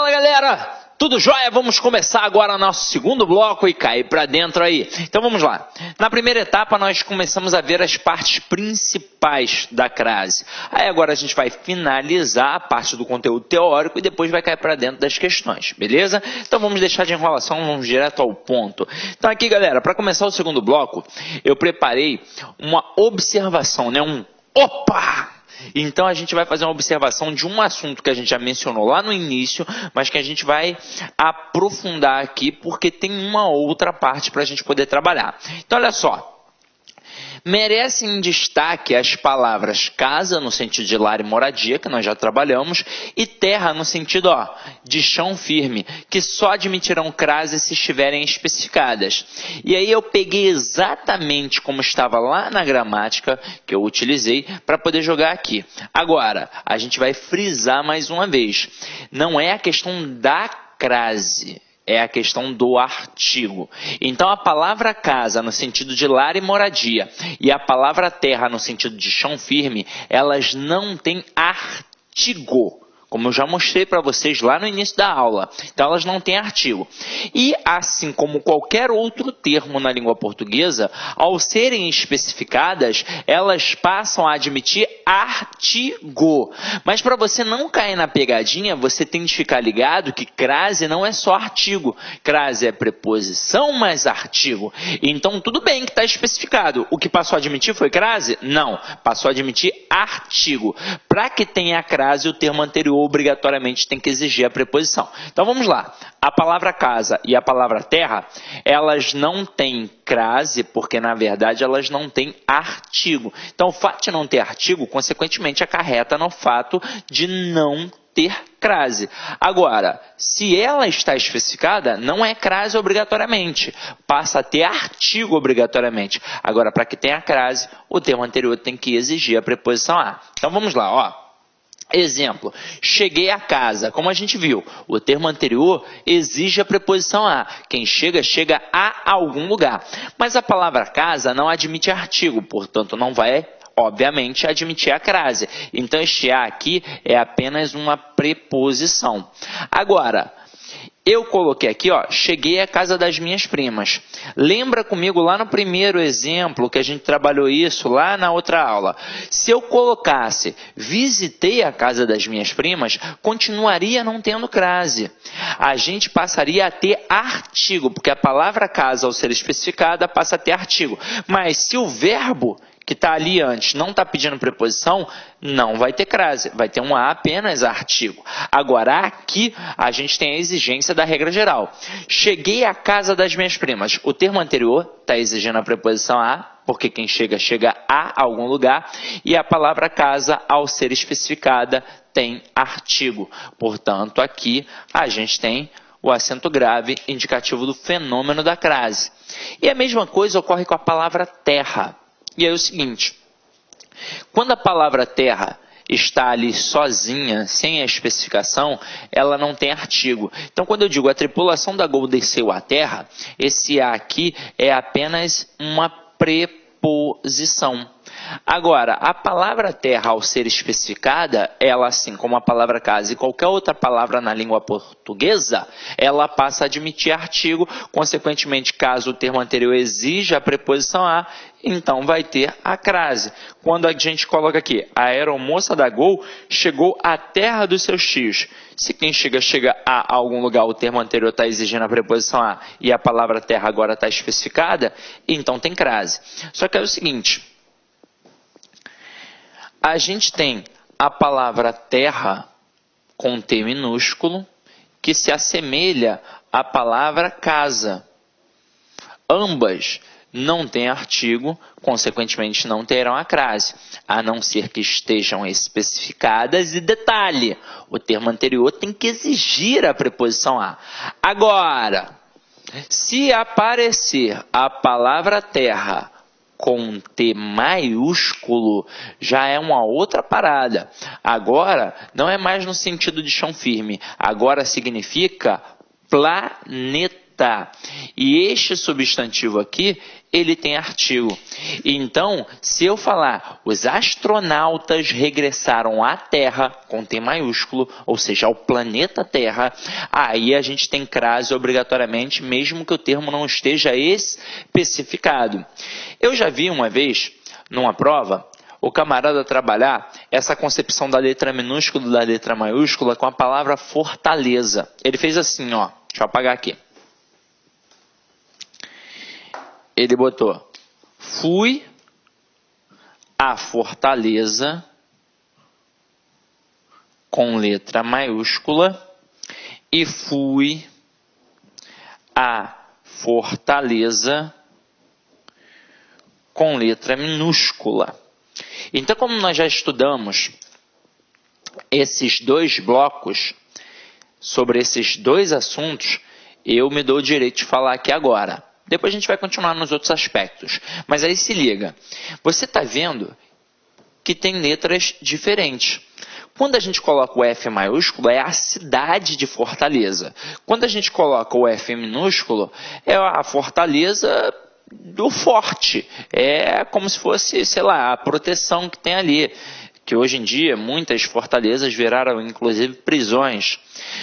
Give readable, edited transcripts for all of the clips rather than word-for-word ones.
Fala galera, tudo jóia? Vamos começar agora o nosso segundo bloco e cair para dentro aí. Então vamos lá. Na primeira etapa nós começamos a ver as partes principais da crase. Aí agora a gente vai finalizar a parte do conteúdo teórico e depois vai cair para dentro das questões, beleza? Então vamos deixar de enrolação, vamos direto ao ponto. Então aqui galera, para começar o segundo bloco, eu preparei uma observação, né? Opa! Então a gente vai fazer uma observação de um assunto que a gente já mencionou lá no início, mas que a gente vai aprofundar aqui porque tem uma outra parte para a gente poder trabalhar. Então olha só. Merecem destaque as palavras casa, no sentido de lar e moradia, que nós já trabalhamos, e terra, no sentido de chão firme, que só admitirão crase se estiverem especificadas. E aí eu peguei exatamente como estava lá na gramática, que eu utilizei, para poder jogar aqui. Agora, a gente vai frisar mais uma vez. Não é a questão da crase. É a questão do artigo. Então, a palavra casa, no sentido de lar e moradia, e a palavra terra, no sentido de chão firme, elas não têm artigo. Como eu já mostrei para vocês lá no início da aula. Então, elas não têm artigo. E, assim como qualquer outro termo na língua portuguesa, ao serem especificadas, elas passam a admitir artigo. Mas para você não cair na pegadinha, você tem de ficar ligado que crase não é só artigo. Crase é preposição mais artigo. Então, tudo bem que está especificado. O que passou a admitir foi crase? Não. Passou a admitir artigo. Para que tenha crase, o termo anterior obrigatoriamente tem que exigir a preposição. Então vamos lá. A palavra casa e a palavra terra, elas não têm crase, porque na verdade elas não têm artigo. Então o fato de não ter artigo, consequentemente, acarreta no fato de não ter crase. Agora, se ela está especificada, não é crase obrigatoriamente. Passa a ter artigo obrigatoriamente. Agora, para que tenha crase, o termo anterior tem que exigir a preposição a. Então vamos lá, Exemplo, cheguei a casa. Como a gente viu, o termo anterior exige a preposição a. Quem chega, chega a algum lugar. Mas a palavra casa não admite artigo, portanto não vai, obviamente, admitir a crase. Então este a aqui é apenas uma preposição. Agora, eu coloquei aqui, cheguei à casa das minhas primas. Lembra comigo lá no primeiro exemplo que a gente trabalhou isso lá na outra aula? Se eu colocasse visitei a casa das minhas primas, continuaria não tendo crase. A gente passaria a ter artigo, porque a palavra casa, ao ser especificada, passa a ter artigo. Mas se o verbo que está ali antes não está pedindo preposição, não vai ter crase, vai ter um a apenas artigo. Agora, aqui, a gente tem a exigência da regra geral. Cheguei à casa das minhas primas. O termo anterior está exigindo a preposição a, porque quem chega, chega a algum lugar. E a palavra casa, ao ser especificada, tem artigo. Portanto, aqui, a gente tem o acento grave indicativo do fenômeno da crase. E a mesma coisa ocorre com a palavra terra. E aí é o seguinte, quando a palavra terra está ali sozinha, sem a especificação, ela não tem artigo. Então, quando eu digo a tripulação da Gol desceu à terra, esse a aqui é apenas uma preposição. Agora, a palavra terra, ao ser especificada, ela, assim como a palavra casa e qualquer outra palavra na língua portuguesa, ela passa a admitir artigo, consequentemente, caso o termo anterior exija a preposição a, então vai ter a crase. Quando a gente coloca aqui, a aeromoça da Gol chegou à terra dos seus tios. Se quem chega, chega a algum lugar, o termo anterior está exigindo a preposição a e a palavra terra agora está especificada, então tem crase. Só que é o seguinte, a gente tem a palavra terra com T minúsculo, que se assemelha à palavra casa. Ambas não têm artigo, consequentemente não terão a crase, a não ser que estejam especificadas. E detalhe, o termo anterior tem que exigir a preposição a. Agora, se aparecer a palavra terra com T maiúsculo, já é uma outra parada. Agora, não é mais no sentido de chão firme. Agora significa planeta. E este substantivo aqui, ele tem artigo. Então, se eu falar, os astronautas regressaram à Terra, com T maiúsculo, ou seja, ao planeta Terra, aí a gente tem crase obrigatoriamente, mesmo que o termo não esteja especificado. Eu já vi uma vez, numa prova, o camarada trabalhar essa concepção da letra minúscula e da letra maiúscula com a palavra fortaleza. Ele fez assim, ó, deixa eu apagar aqui. Ele botou, fui à Fortaleza com letra maiúscula e fui à Fortaleza com letra minúscula. Então, como nós já estudamos esses dois blocos, sobre esses dois assuntos, eu me dou o direito de falar aqui agora. Depois a gente vai continuar nos outros aspectos. Mas aí se liga, você está vendo que tem letras diferentes. Quando a gente coloca o F maiúsculo, é a cidade de Fortaleza. Quando a gente coloca o F minúsculo, é a Fortaleza do forte. É como se fosse, sei lá, a proteção que tem ali. Que hoje em dia muitas fortalezas viraram inclusive prisões.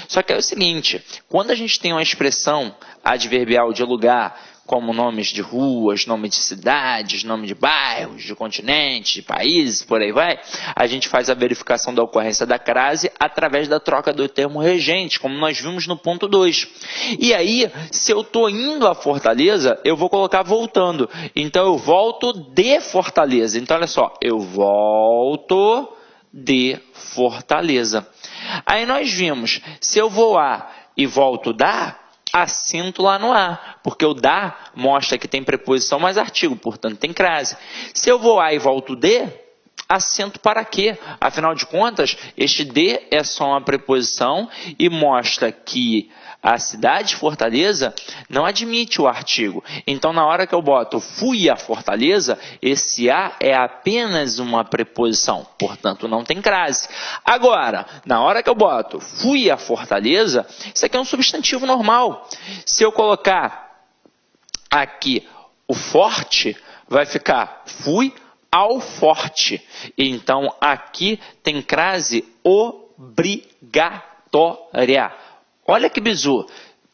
Só que é o seguinte, quando a gente tem uma expressão adverbial de lugar, como nomes de ruas, nome de cidades, nome de bairros, de continentes, de países, por aí vai, a gente faz a verificação da ocorrência da crase através da troca do termo regente, como nós vimos no ponto 2. E aí, se eu estou indo à Fortaleza, eu vou colocar voltando. Então, eu volto de Fortaleza. Então, olha só, eu volto de Fortaleza. Aí nós vimos, se eu vou a e volto da, acento lá no A, porque o da mostra que tem preposição mais artigo, portanto tem crase. Se eu vou a e volto de, acento para quê? Afinal de contas, este de é só uma preposição e mostra que a cidade de Fortaleza não admite o artigo. Então, na hora que eu boto fui à Fortaleza, esse a é apenas uma preposição, portanto não tem crase. Agora, na hora que eu boto fui à Fortaleza, isso aqui é um substantivo normal. Se eu colocar aqui o forte, vai ficar fui ao forte. Então, aqui tem crase obrigatória. Olha que bizu.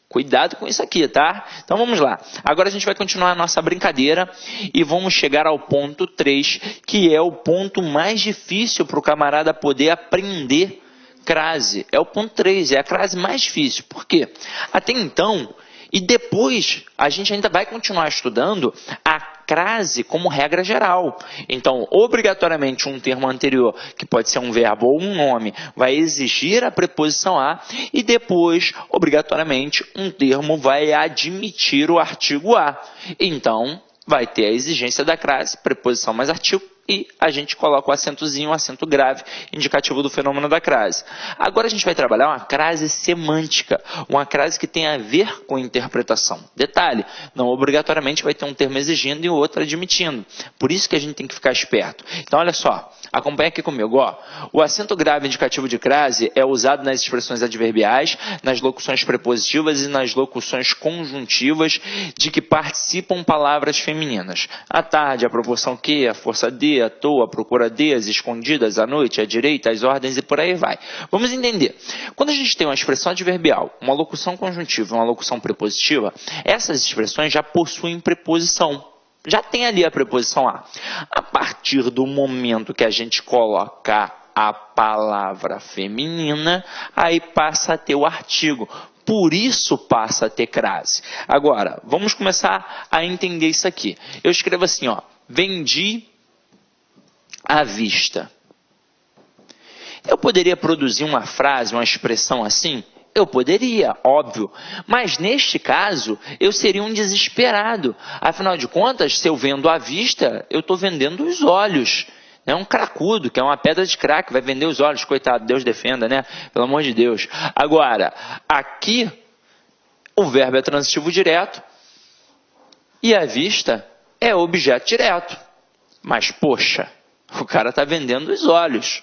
Cuidado com isso aqui, tá? Então vamos lá. Agora a gente vai continuar a nossa brincadeira e vamos chegar ao ponto 3, que é o ponto mais difícil para o camarada poder aprender crase. É o ponto 3, é a crase mais difícil. Por quê? Até então, e depois a gente ainda vai continuar estudando a crase como regra geral. Então, obrigatoriamente, um termo anterior, que pode ser um verbo ou um nome, vai exigir a preposição a, e depois, obrigatoriamente, um termo vai admitir o artigo a. Então, vai ter a exigência da crase, preposição mais artigo, e a gente coloca o acentozinho, o acento grave, indicativo do fenômeno da crase. Agora a gente vai trabalhar uma crase semântica, uma crase que tem a ver com interpretação. Detalhe, não obrigatoriamente vai ter um termo exigindo e o outro admitindo. Por isso que a gente tem que ficar esperto. Então olha só, acompanha aqui comigo. Ó. O acento grave indicativo de crase é usado nas expressões adverbiais, nas locuções prepositivas e nas locuções conjuntivas de que participam palavras femininas. À tarde, a proporção que, a força de, à toa, à procura de, às escondidas, à noite, à direita, às ordens e por aí vai. Vamos entender. Quando a gente tem uma expressão adverbial, uma locução conjuntiva e uma locução prepositiva, essas expressões já possuem preposição. Já tem ali a preposição a. A partir do momento que a gente coloca a palavra feminina, aí passa a ter o artigo. Por isso passa a ter crase. Agora, vamos começar a entender isso aqui. Eu escrevo assim, ó, vendi à vista. Eu poderia produzir uma frase, uma expressão assim? Eu poderia, óbvio. Mas neste caso, eu seria um desesperado. Afinal de contas, se eu vendo à vista, eu estou vendendo os olhos. É um cracudo, que é uma pedra de crack, vai vender os olhos, coitado, Deus defenda, né? Pelo amor de Deus. Agora, aqui, o verbo é transitivo direto e à vista é objeto direto. Mas, poxa, o cara está vendendo os olhos.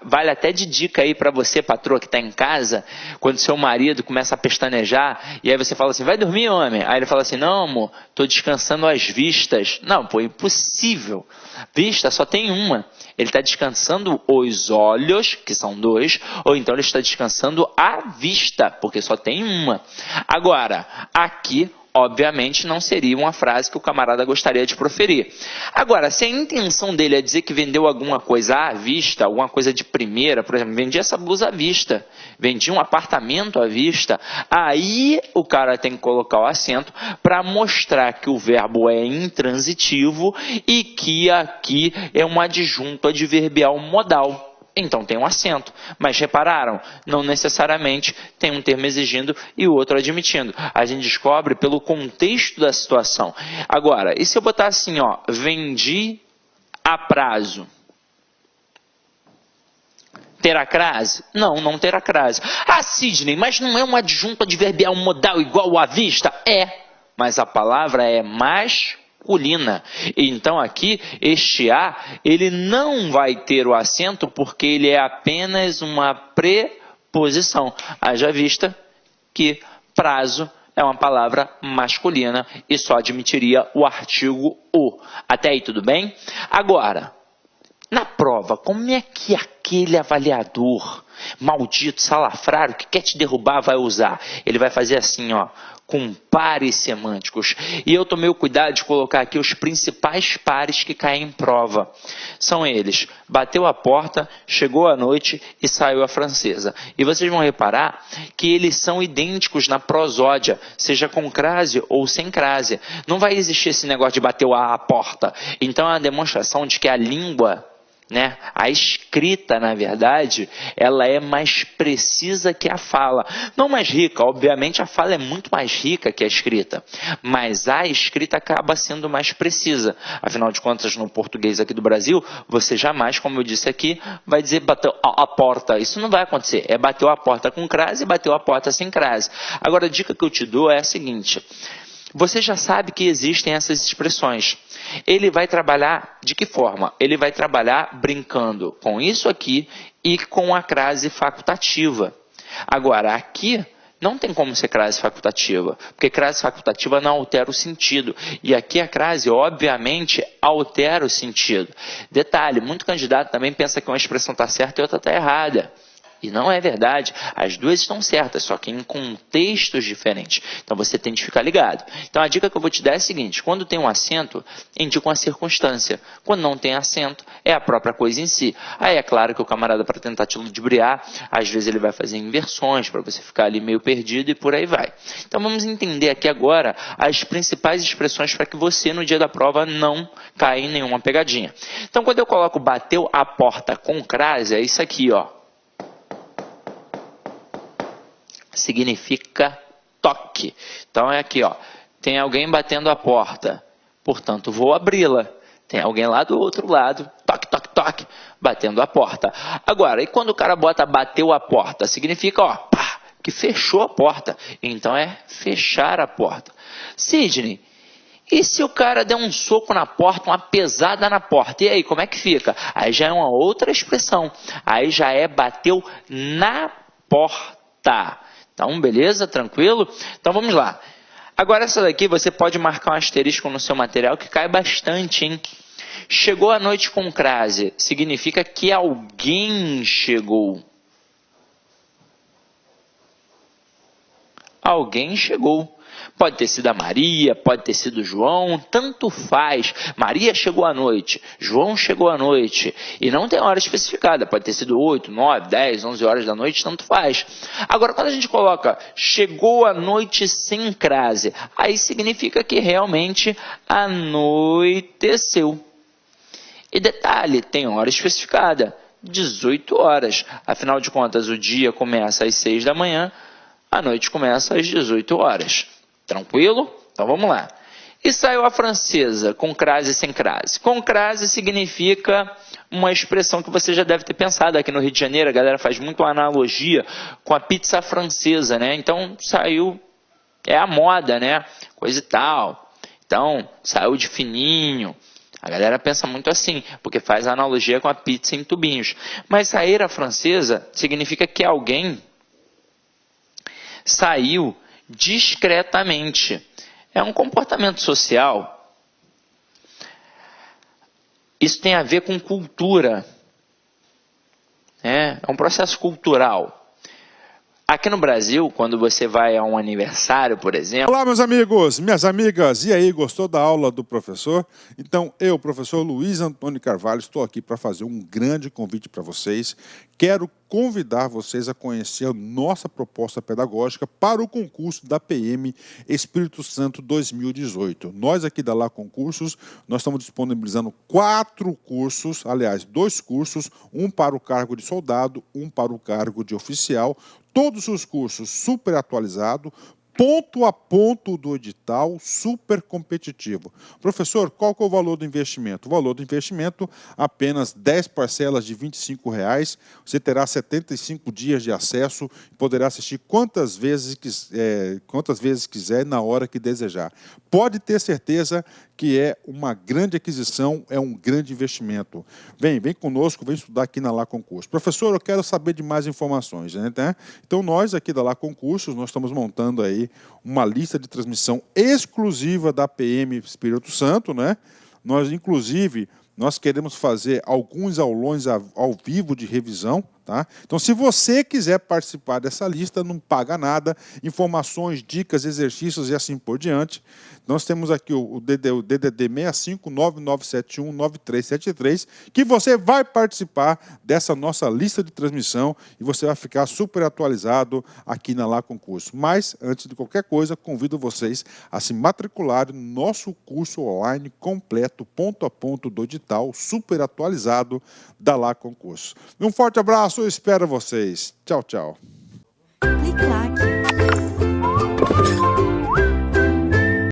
Vale até de dica aí para você, patroa, que está em casa, quando seu marido começa a pestanejar, e aí você fala assim, vai dormir, homem? Aí ele fala assim, não, amor, estou descansando as vistas. Não, pô, impossível. Vista só tem uma. Ele está descansando os olhos, que são dois, ou então ele está descansando a vista, porque só tem uma. Agora, aqui, obviamente, não seria uma frase que o camarada gostaria de proferir. Agora, se a intenção dele é dizer que vendeu alguma coisa à vista, alguma coisa de primeira, por exemplo, vendi essa blusa à vista, vendi um apartamento à vista, aí o cara tem que colocar o acento para mostrar que o verbo é intransitivo e que aqui é um adjunto adverbial modal. Então tem um acento, mas repararam? Não necessariamente tem um termo exigindo e o outro admitindo. A gente descobre pelo contexto da situação. Agora, e se eu botar assim, ó, vendi a prazo? Terá crase? Não, não terá crase. Ah, Sidney, mas não é um adjunto adverbial modal igual à vista? É, mas a palavra é masculina. Então aqui, este A, ele não vai ter o acento porque ele é apenas uma preposição. Haja vista que prazo é uma palavra masculina e só admitiria o artigo o. Até aí tudo bem? Agora, na prova, como é que aquele avaliador maldito, salafrário, que quer te derrubar vai usar? Ele vai fazer assim, ó, com pares semânticos. E eu tomei o cuidado de colocar aqui os principais pares que caem em prova. São eles: bateu a porta, chegou à noite e saiu a francesa. E vocês vão reparar que eles são idênticos na prosódia, seja com crase ou sem crase. Não vai existir esse negócio de bateu a porta. Então é uma demonstração de que a língua, né, a escrita, na verdade, ela é mais precisa que a fala. Não mais rica, obviamente a fala é muito mais rica que a escrita, mas a escrita acaba sendo mais precisa. Afinal de contas, no português aqui do Brasil, você jamais, como eu disse aqui, vai dizer bateu a porta. Isso não vai acontecer. É bateu a porta com crase e bateu a porta sem crase. Agora, a dica que eu te dou é a seguinte: você já sabe que existem essas expressões. Ele vai trabalhar de que forma? Ele vai trabalhar brincando com isso aqui e com a crase facultativa. Agora, aqui não tem como ser crase facultativa, porque crase facultativa não altera o sentido. E aqui a crase, obviamente, altera o sentido. Detalhe, muito candidato também pensa que uma expressão está certa e outra está errada. E não é verdade, as duas estão certas, só que em contextos diferentes. Então você tem que ficar ligado. Então a dica que eu vou te dar é a seguinte: quando tem um acento, indica uma circunstância. Quando não tem acento, é a própria coisa em si. Aí é claro que o camarada, para tentar te ludibriar, às vezes ele vai fazer inversões para você ficar ali meio perdido e por aí vai. Então vamos entender aqui agora as principais expressões para que você no dia da prova não caia em nenhuma pegadinha. Então quando eu coloco bateu a porta com crase, é isso aqui, ó. Significa toque. Então é aqui, ó. Tem alguém batendo a porta, portanto vou abri-la. Tem alguém lá do outro lado, toque, toque, toque, batendo a porta. Agora, e quando o cara bota bateu a porta? Significa, ó, pá, que fechou a porta. Então é fechar a porta. Sidney, e se o cara der um soco na porta, uma pesada na porta? E aí, como é que fica? Aí já é uma outra expressão. Aí já é bateu na porta. Então, beleza? Tranquilo? Então, vamos lá. Agora, essa daqui você pode marcar um asterisco no seu material que cai bastante, hein? Chegou à noite com crase. Significa que alguém chegou. Alguém chegou. Pode ter sido a Maria, pode ter sido o João, tanto faz. Maria chegou à noite, João chegou à noite. E não tem hora especificada, pode ter sido 8, 9, 10, 11 horas da noite, tanto faz. Agora, quando a gente coloca chegou à noite sem crase, aí significa que realmente anoiteceu. E detalhe, tem hora especificada, 18 horas. Afinal de contas, o dia começa às 6 da manhã, a noite começa às 18 horas. Tranquilo? Então vamos lá. E saiu a francesa, com crase e sem crase. Com crase significa uma expressão que você já deve ter pensado. Aqui no Rio de Janeiro, a galera faz muito uma analogia com a pizza francesa, né? Então saiu, é a moda, né? Coisa e tal. Então, saiu de fininho. A galera pensa muito assim, porque faz analogia com a pizza em tubinhos. Mas sair à francesa significa que alguém saiu discretamente. É um comportamento social. Isso tem a ver com cultura. É um processo cultural. Aqui no Brasil, quando você vai a um aniversário, por exemplo... Olá, meus amigos, minhas amigas. E aí, gostou da aula do professor? Então, eu, professor Luiz Antônio Carvalho, estou aqui para fazer um grande convite para vocês. Quero convidar vocês a conhecer a nossa proposta pedagógica para o concurso da PM Espírito Santo 2018. Nós aqui da Lá Concursos, nós estamos disponibilizando 4 cursos, aliás, 2 cursos, um para o cargo de soldado, um para o cargo de oficial. Todos os cursos super atualizados, ponto a ponto do edital, super competitivo. Professor, qual que é o valor do investimento? O valor do investimento, apenas 10 parcelas de R$ 25,00. Você terá 75 dias de acesso e poderá assistir quantas vezes quiser, na hora que desejar. Pode ter certeza que é uma grande aquisição, é um grande investimento. Vem conosco, vem estudar aqui na Lá Concursos. Professor, eu quero saber de mais informações, né? Então, nós aqui da Lá Concursos, nós estamos montando aí uma lista de transmissão exclusiva da PM Espírito Santo, né? Inclusive, nós queremos fazer alguns aulões ao vivo de revisão, tá? Então, se você quiser participar dessa lista, não paga nada, informações, dicas, exercícios e assim por diante. Nós temos aqui o DDD 6599719373, que você vai participar dessa nossa lista de transmissão e você vai ficar super atualizado aqui na Lá Concurso. Mas, antes de qualquer coisa, convido vocês a se matricularem no nosso curso online completo, ponto a ponto do edital, super atualizado da Lá Concurso. Um forte abraço, eu espero vocês. Tchau, tchau. Clique lá.